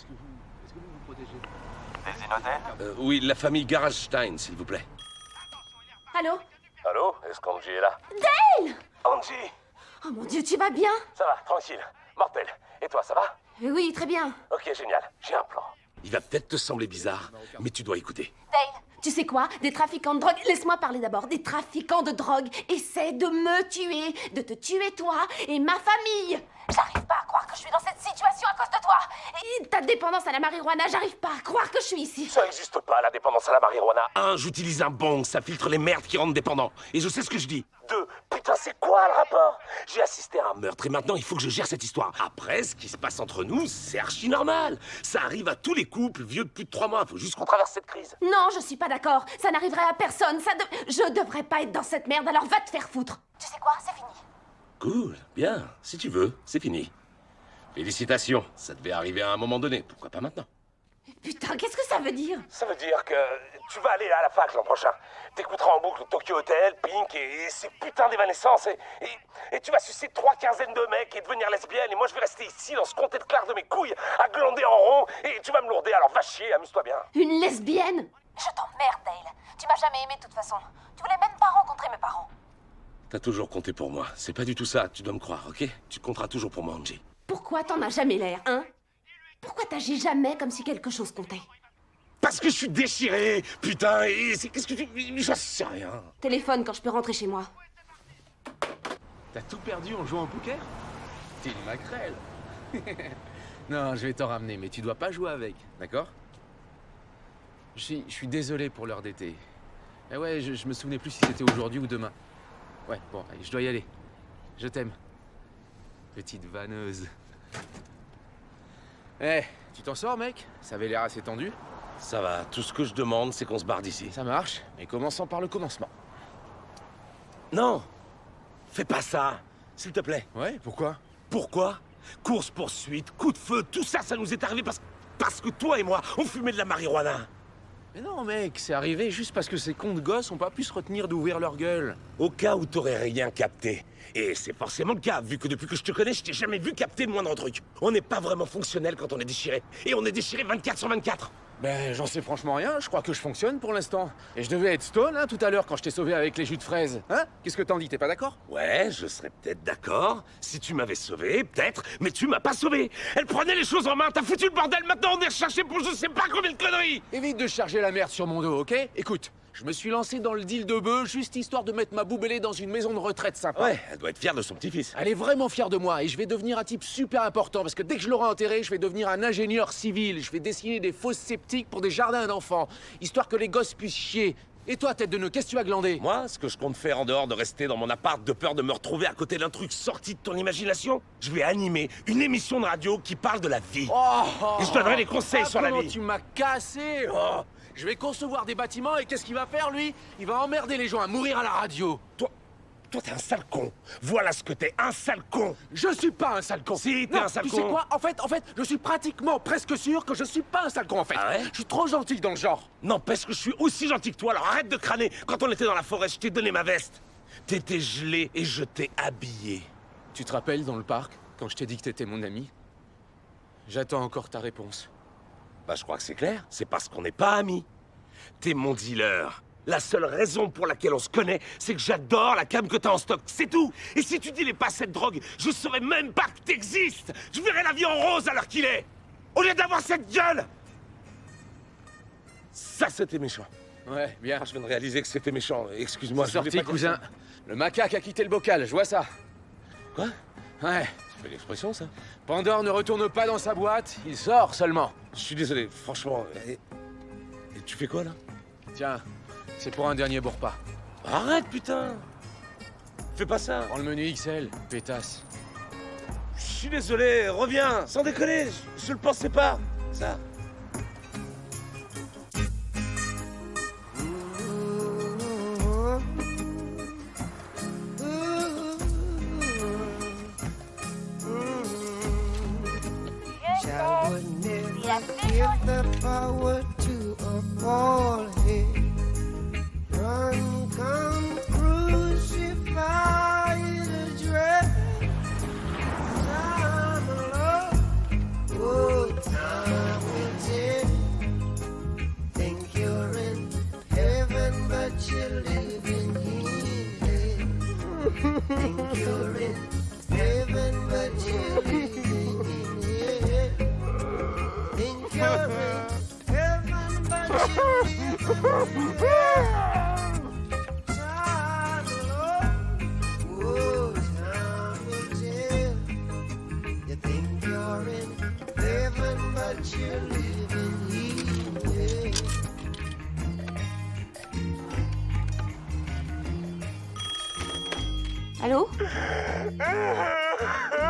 vous protégez? Des Inhotel? Oui, la famille Garage-Stein, s'il vous plaît. Allô? Allô? Est-ce qu'Angie est là? Dale! Angie! Oh mon Dieu, tu vas bien? Ça va, tranquille. Mortel. Et toi, ça va? Oui, très bien. Ok, génial. J'ai un plan. Il va peut-être te sembler bizarre, mais tu dois écouter. Dale, tu sais quoi? Des trafiquants de drogue. Laisse-moi parler d'abord. Des trafiquants de drogue essaient de me tuer, de te tuer toi et ma famille. J'arrive pas à croire que je suis dans cette situation à cause de toi. Et ta dépendance à la marijuana, j'arrive pas à croire que je suis ici. Ça existe pas, la dépendance à la marijuana. J'utilise un bong, ça filtre les merdes qui rendent dépendants. Et je sais ce que je dis. 2, putain, c'est quoi le rapport? J'ai assisté à un meurtre. Meurtre, et maintenant il faut que je gère cette histoire. Après, ce qui se passe entre nous, c'est archi normal. Ça arrive à tous les couples vieux de plus de 3 mois. Faut juste On traverse cette crise. Non, je suis pas d'accord. Ça n'arriverait à personne. Je devrais pas être dans cette merde, alors va te faire foutre. Tu sais quoi? C'est fini. Cool, bien. Si tu veux, c'est fini. Félicitations, ça devait arriver à un moment donné. Pourquoi pas maintenant? Putain, qu'est-ce que ça veut dire? Ça veut dire que tu vas aller à la fac l'an prochain. T'écouteras en boucle Tokyo Hotel, Pink et ces putains d'évanescences. Et tu vas sucer 3 quinzaines de mecs et devenir lesbienne. Et moi, je vais rester ici dans ce comté de clair de mes couilles, à glander en rond. Et tu vas me lourder, alors va chier, amuse-toi bien. Une lesbienne? Je t'emmerde, Dale. Tu m'as jamais aimé de toute façon. Tu voulais même pas rencontrer mes parents. T'as toujours compté pour moi. C'est pas du tout ça, tu dois me croire, ok? Tu compteras toujours pour moi, Angie. Pourquoi t'en as jamais l'air, hein? Pourquoi t'agis jamais comme si quelque chose comptait? Parce que je suis déchiré, putain, et qu'est-ce que tu... J'en sais rien. Téléphone quand je peux rentrer chez moi. T'as tout perdu en jouant au poker? T'es une maquerelle. Non, je vais t'en ramener, mais tu dois pas jouer avec, d'accord? Je suis désolé pour l'heure d'été. Eh ouais, je me souvenais plus si c'était aujourd'hui ou demain. Ouais, bon, allez, je dois y aller. Je t'aime. Petite vanneuse. Eh, tu t'en sors, mec? Ça avait l'air assez tendu. Ça va, tout ce que je demande, c'est qu'on se barre d'ici. Ça marche, mais commençons par le commencement. Non, fais pas ça, s'il te plaît. Ouais, pourquoi? Pourquoi? Course-poursuite, coup de feu, tout ça, ça nous est arrivé parce que toi et moi, on fumait de la marijuana. Mais non, mec, c'est arrivé juste parce que ces cons de gosses ont pas pu se retenir d'ouvrir leur gueule. Au cas où t'aurais rien capté. Et c'est forcément le cas, vu que depuis que je te connais, je t'ai jamais vu capter le moindre truc. On n'est pas vraiment fonctionnel quand on est déchiré. Et on est déchiré 24 sur 24. Ben, j'en sais franchement rien, je crois que je fonctionne pour l'instant. Et je devais être stone, hein, tout à l'heure quand je t'ai sauvé avec les jus de fraises. Hein? Qu'est-ce que t'en dis, t'es pas d'accord? Ouais, je serais peut-être d'accord, si tu m'avais sauvé, peut-être, mais tu m'as pas sauvé. Elle prenait les choses en main, t'as foutu le bordel, maintenant on est recherché pour je sais pas combien de conneries. Évite de charger la merde sur mon dos, ok? Écoute, je me suis lancé dans le deal de bœuf juste histoire de mettre ma boubelée dans une maison de retraite sympa. Ouais, elle doit être fière de son petit-fils. Elle est vraiment fière de moi et je vais devenir un type super important parce que dès que je l'aurai enterré, je vais devenir un ingénieur civil. Je vais dessiner des fosses sceptiques pour des jardins d'enfants, histoire que les gosses puissent chier. Et toi, tête de nœud, qu'est-ce que tu vas glander? Moi, ce que je compte faire en dehors de rester dans mon appart de peur de me retrouver à côté d'un truc sorti de ton imagination, je vais animer une émission de radio qui parle de la vie. Et je donnerai des conseils sur la comment vie. Tu m'as cassé. Oh. Je vais concevoir des bâtiments et qu'est-ce qu'il va faire, lui? Il va emmerder les gens à mourir à la radio. Toi, t'es un sale con. Voilà ce que t'es, un sale con. Je suis pas un sale con. Si, t'es non, un sale con. Tu sais quoi? En fait, je suis pratiquement presque sûr que je suis pas un sale con, en fait. Ah ouais? Je suis trop gentil dans le genre. N'empêche que je suis aussi gentil que toi, alors arrête de crâner. Quand on était dans la forêt, je t'ai donné ma veste. T'étais gelé et je t'ai habillé. Tu te rappelles dans le parc, quand je t'ai dit que t'étais mon ami? J'attends encore ta réponse. Bah, je crois que c'est clair. C'est parce qu'on n'est pas amis. T'es mon dealer. La seule raison pour laquelle on se connaît, c'est que j'adore la cam que t'as en stock. C'est tout. Et si tu dealais pas cette drogue, je saurais même pas que t'existes. Je verrais la vie en rose à l'heure qu'il est. Au lieu d'avoir cette gueule. Ça, c'était méchant. Ouais, bien. Ah, je viens de réaliser que c'était méchant. Excuse-moi, C'est je voulais sorti, pas dire cousin. ça. Le macaque a quitté le bocal, je vois ça. Quoi? Ouais. Ça fait l'expression, ça? Pandore ne retourne pas dans sa boîte, il sort seulement. Je suis désolé, franchement. Et tu fais quoi, là? Tiens, c'est pour un dernier bon repas. Arrête, putain! Fais pas ça! Prends le menu XL, pétasse. Je suis désolé, reviens! Sans déconner, je le pensais pas, ça. Child would never give the power to a bald head. Run, come, crucify the dread. Time of love, oh, time. you're in heaven, but you're living hell. Time alone, oh, time will tell. You think you're in heaven, but you're living here. Allô?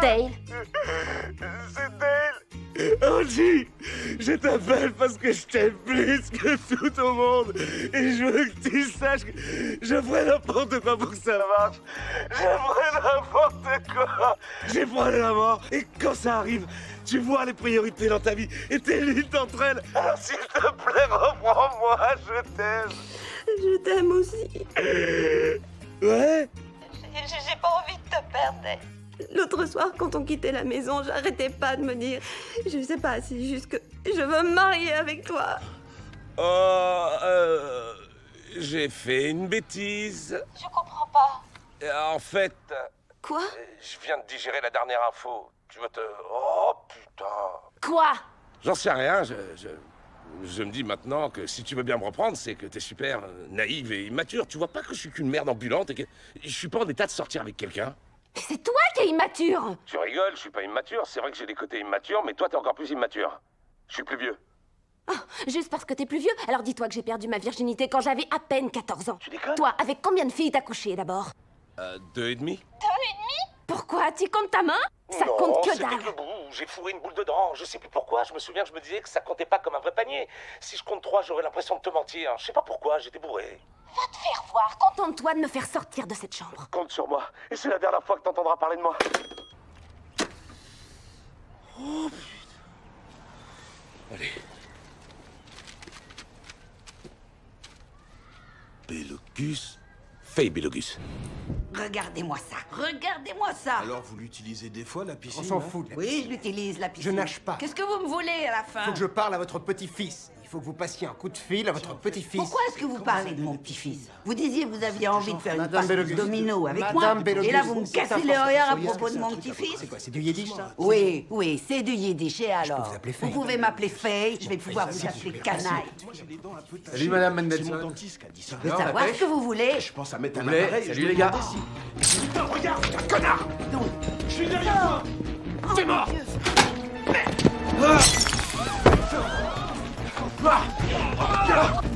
Dale? C'est Dale. Angie, je t'appelle parce que je t'aime plus que tout au monde. Et je veux que tu saches que je ferai n'importe quoi pour que ça marche. Je ferai n'importe quoi. J'ai froid de la mort. Et quand ça arrive, tu vois les priorités dans ta vie et t'es l'une d'entre elles. Alors s'il te plaît, reprends-moi, je t'aime. Je t'aime aussi. Ouais? J'ai pas envie de te perdre. L'autre soir, quand on quittait la maison, j'arrêtais pas de me dire... Je sais pas, c'est juste que je veux me marier avec toi. Oh, j'ai fait une bêtise. Je comprends pas. En fait, Quoi? Je viens de digérer la dernière info. Tu veux te... Oh, putain. Quoi? j'en sais rien. Je me dis maintenant que si tu veux bien me reprendre, c'est que t'es super naïve et immature. Tu vois pas que je suis qu'une merde ambulante et que je suis pas en état de sortir avec quelqu'un? C'est toi qui es immature. Tu rigoles, je suis pas immature. C'est vrai que j'ai des côtés immatures, mais toi, t'es encore plus immature. Je suis plus vieux. Juste parce que t'es plus vieux. Alors dis-toi que j'ai perdu ma virginité quand j'avais à peine 14 ans. Tu déconnes? Toi, avec combien de filles t'as couché d'abord? 2,5. Pourquoi? Tu comptes ta main? Ça non, compte que c'était dalle. le bout. J'ai fourré une boule dedans. Je sais plus pourquoi. Je me souviens que je me disais que ça comptait pas comme un vrai panier. Si je compte 3, j'aurais l'impression de te mentir. Je sais pas pourquoi, j'étais bourré. Va te faire voir. Contente-toi de me faire sortir de cette chambre. Compte sur moi. Et c'est la dernière fois que t'entendras parler de moi. Allez. Bélogus. Feuille Bélogus. Regardez-moi ça. Regardez-moi ça. Alors vous l'utilisez des fois, la piscine? On s'en hein fout de la Oui, piscine. je l'utilise, la piscine. Je nage pas. Qu'est-ce que vous me voulez à la fin? Faut que je parle à votre petit-fils. Il faut que vous passiez un coup de fil à votre petit-fils. Pourquoi est-ce que vous parlez de mon petit-fils? Vous disiez que vous aviez envie de faire une Madame partie de Bélogus. domino avec Madame moi. Bélogus. Et là, vous me C'est cassez important les que vous oreilles à sachiez propos ce de que mon c'est un truc petit-fils. C'est quoi? C'est du yiddish, ça? Oui, oui, c'est du yiddish. Et alors? vous appeler Vous Faye. pouvez m'appeler Faye, je vais pouvoir vous appeler canaille. Salut Madame Mendelssohn. C'est mon dentiste qui a dit ça. Je veux savoir ce que vous voulez. Je pense à mettre un voulez appareil. Salut les gars. Putain, regarde, connard! Donc, Je suis derrière toi! T'es mort!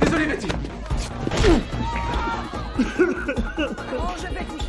Désolé, Betty. je vais coucher.